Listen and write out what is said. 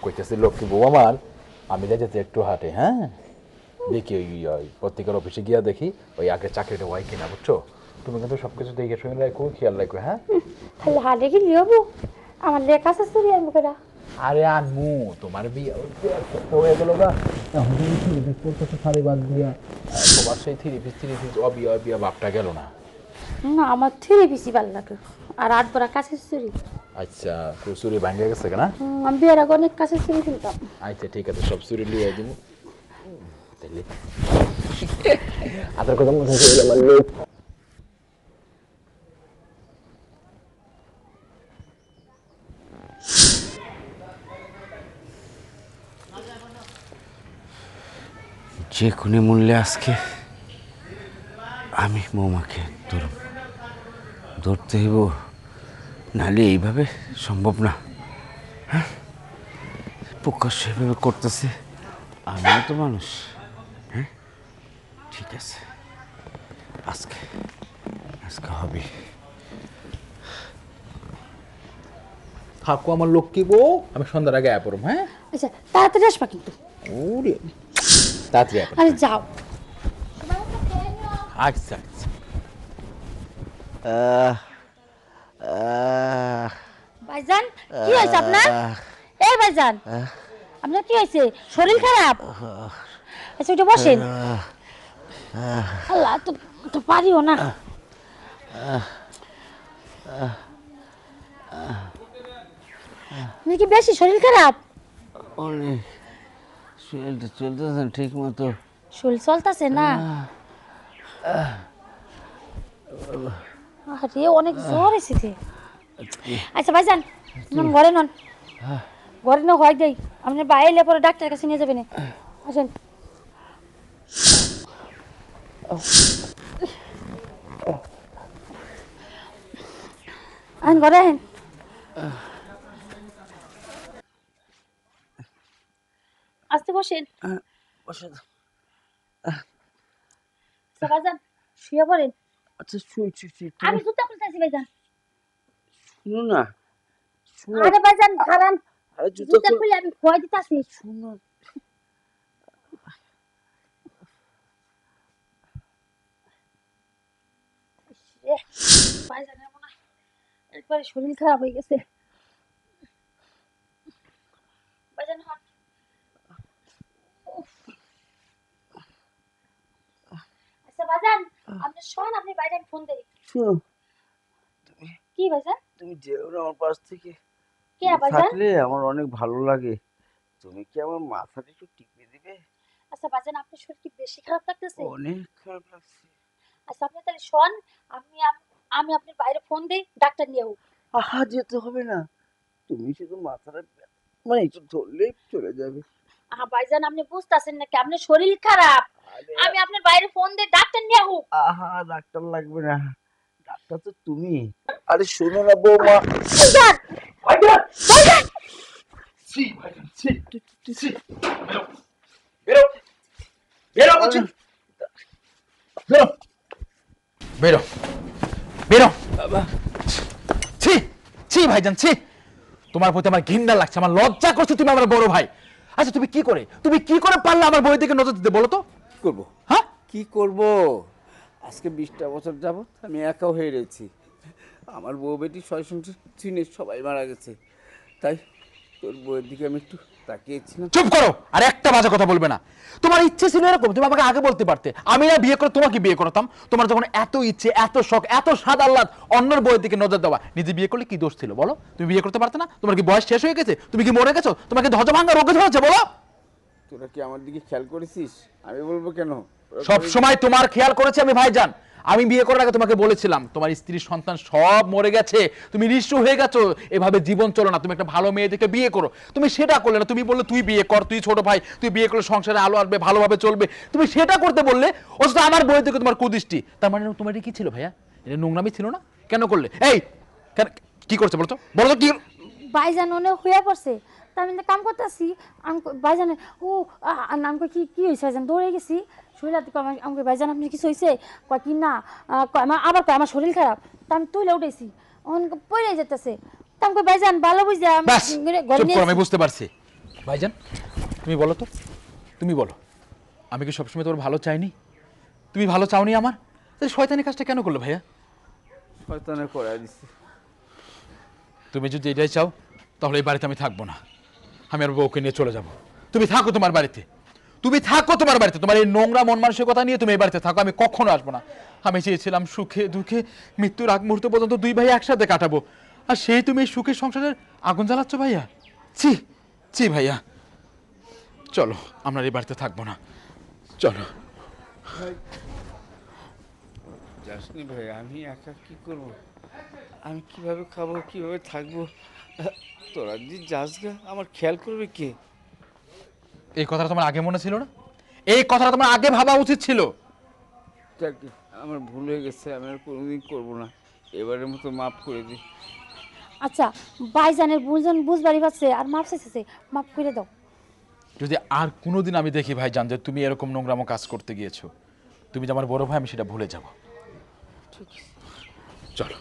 কইতেছি লক্ষ্মী বউ আমার, আমি যেতে একটু হাঁটে, হ্যাঁ দেখি ওই পত্রিকার অফিসে গিয়া দেখি ওই আগে চাকরিটা হয় কিনা, বুঝছো? তুমি কিন্তু সবকিছু দেখে শুনে রাখো, খেয়াল রাখো, হ্যাঁ? তাহলে হাটে কি লিওবো আমার লেখা আছে চুরি আনবো কেটা? আরে আনমু, তোমার বিয়ে হয়ে গেল না, এখন তুমি থ্রি পিস পড়তেছো শাড়ি বাদ দিয়া, তোমার সেই থ্রি পিস অবিয়া অবিয়া ভাবটা গেল না। না আমার থ্রি পিসি ভালো লাগে, আর 8 বড়া কাছের চুরি। আচ্ছা, চুরি ভাঙে গেছে কেনা? আমি বিয়ের আগে অনেক কাছের চুরি কিনতাম। আচ্ছা ঠিক আছে, সব চুরি লিয়ে দিব তাইলে। আদার কথা মনে হচ্ছে আমার লোক। যে কোনো মূল্যে আজকে আমি বৌমাকে ধরতে হইব, নাহলে এইভাবে সম্ভব না। হ্যাঁ, প্রকাশ এভাবে করতেছে, আমিও তো মানুষ। হ্যাঁ ঠিক আছে, আজকে হবে। থাকো আমার লক্ষ্মী বউ, আমি সন্ধ্যার আগে পড়ব, হ্যাঁ? আচ্ছা তাড়াতাড়ি আসবা কিন্তু। ওরে তাড়াতাড়ি আয়। আরে যাও। আচ্ছা আচ্ছা। ভাইজান কি হয়েছে আপনার? এই ভাইজান আপনার কি হয়েছে? শরীর খারাপ? আচ্ছা ওটা বসেন। আল্লাহ তো তো পারিও না। আপনার কি বেশি শরীর খারাপ? অনেক শরীরটা চলতেছে না ঠিক মতো। শরীর চলতেছে না? আরে অনেক জ্বর এসেছে। আচ্ছা ভাইজান ঘরে নন, ঘরে না হয় যাই, আপনার বাইরে এলে পরে ডাক্তারের কাছে নিয়ে যাবেন। আসেন। আন ঘরে আহেন। আসতে বসেন। বসে দাও। আচ্ছা ভাইজান শুয়ে পড়েন। আচ্ছা শুই। আমি জুতা খুলতেছি ভাইজান। শুনো না, শুনো। আরে ভাইজান খারান, আরে জুতা খুলে আমি খোয়া দিতাছি। শুনো। ভাইজানের মনে হয় একবারে শরীর খারাপ হয়ে গেছে। ভাইজান হাত। আচ্ছা ভাইজান আপনি শোন, আপনি বাইরে ফোন দেই। শুনো, কি ভাইজান? তুমি যেও না আমার পাশ থেকে। কে তুমি ভাইজান? থাকলে আমার অনেক ভালো লাগে। তুমি কি আমার মাথাটা একটু টিপে দিবে? আচ্ছা ভাইজান আপনার শরীর কি বেশি খারাপ লাগতেছে? অনেক খারাপ লাগছে। আচ্ছা আপনি তাহলে শোন, আমি আমি আপনার বাইরে ফোন দেই, ডাক্তার নিয়ে হোক। আহা যেতে হবে না, তুমি শুধু মাথাটা মানে একটু ধরলেই চলে যাবে। ভাইজান আপনি বুঝতেছেন নাকি আপনার শরীর খারাপ? আরে আমি আপনার বাইরে ফোন দেই, ডাক্তার নিয়ে হোক। আহা ডাক্তার লাগবে না, ডাক্তার তো তুমি। আরে শোনো না বৌমা। ভাইজান ভাইজান ভাইজান ছি, ভাইজান ছি, ছি। বেরো বেরো বলছি, বেরো বেরো বেরো। ছি ছি ভাইজান ছি, তোমার প্রতি আমার ঘৃণা লাগছে, আমার লজ্জা করছে। তুমি আমার বড় ভাই, আচ্ছা তুমি কি করে পারলে আমার বউয়ের দিকে নজর দিতে, বলো তো? কি করবো? হ্যাঁ কি করব? আজকে 20টা বছর যাবত আমি একা হয়ে রয়েছি। আমার বউ বেটি চিনে সবাই মারা গেছে, তাই তোর বউয়ের দিকে আমি একটু তাকিয়েছিলাম। চুপ করো, আর একটা বাজে কথা বলবে না। তোমার ইচ্ছে ছিল এরকম, তুমি আমাকে আগে বলতে পারতে, আমি না বিয়ে করে তোমাকে বিয়ে করতাম। তোমার যখন এত ইচ্ছে, এত শখ, এত স্বাদ আহ্লাদ অন্যের বউয়ের দিকে নজর দেওয়া, নিজে বিয়ে করলে কি দোষ ছিল বলো? তুমি বিয়ে করতে পারতে না? তোমার কি বয়স শেষ হয়ে গেছে? তুমি কি মরে গেছো? তোমাকে ধ্বজা ভাঙা রোগে ধরেছে বলো? তোরা কি আমার দিকে খেয়াল করেছিস? আমি বলবো কেন? সব সময় তোমার খেয়াল করেছে আমি ভাইজান। আমি বিয়ে করার আগে তোমাকে বলেছিলাম তোমার স্ত্রী সন্তান সব মরে গেছে, তুমি নিঃস্ব হয়ে গেছো, এভাবে জীবন চলো না, তুমি একটা ভালো মেয়ে দেখে বিয়ে করো। তুমি সেটা করলে না, তুমি বললে তুই বিয়ে কর, তুই ছোট ভাই, তুই বিয়ে করলে সংসারে আলো আসবে, ভালোভাবে চলবে, তুমি সেটা করতে বললে। অথচ আমার বই থেকে তোমার কুদৃষ্টি। তার মানে তোমার এটা কি ছিল ভাইয়া? এটা নোংরামি ছিল না? কেন করলে? এই কেন, কি করছে বলো তো, বলো তো কি? ভাইজান অনেক হয়ে পড়ছে, তা আমি কাম করতেছি। আমি ভাইজান ও আমাকে কি কি হয়েছে ভাইজান? দৌড়ে গেছি শরীর আমাকে। ভাইজান আপনি কিছু হয়েছে? কয় কি না, আবার কয় আমার শরীর খারাপ। তা আমি তুইলে উঠেছি, পড়ে যেতেছে। তা আমাকে ভাইজান ভালো বুঝে ব্যাস চুপ করো, আমি বুঝতে পারছি। ভাইজান তুমি বলো তো, তুমি বলো, আমি কি সবসময় তোমার ভালো চাইনি? তুমি ভালো চাওনি আমার, তাই শয়তানি কাজটা কেন করলে ভাইয়া? শয়তানে করে দিচ্ছে। তুমি যদি এটাই চাও তাহলে এই বাড়িতে আমি থাকবো না, আমি আর বউকে নিয়ে চলে যাব। তুমি থাকো তোমার বাড়িতে, তুমি থাকো তোমার বাড়িতে, তোমার এই নোংরা মন মানসিকতা নিয়ে তুমি এই বাড়িতে থাকো, আমি কখনো আসবো না। আমি চেয়েছিলাম সুখে দুঃখে মৃত্যুর আগ মুহূর্ত পর্যন্ত দুই ভাই একসাথে কাটাবো, আর সেই তুমি এই সুখের সংসারের আগুন জ্বালাচ্ছ ভাইয়া। ছি ছি ভাইয়া, চলো আমরা এই বাড়িতে থাকবো না, চলো। যাসনি ভাই, আমি একা কি করব? আমি কিভাবে খাবো, কিভাবে থাকবো? তোরা যদি যাস গা, আমার খেয়াল করবে কে? এই কথাটা তোমার আগে মনে ছিল না? এই কথাটা তোমার আগে ভাবা উচিত ছিল। যাক, আমার ভুল হয়ে গেছে, আমি আর কোনোদিন করবো না। এবারের মতো মাফ করে দিই। আচ্ছা, ভাইজানের ভুলজন বুঝবারই পারছে আর মাপ চাইছে, মাপ করে দাও। যদি আর কোনোদিন আমি দেখি ভাই জান যে তুমি এরকম নোংরামো কাজ করতে গিয়েছো, তুমি যে আমার বড় ভাই, আমি সেটা ভুলে যাব। ঠিক আছে। চলো।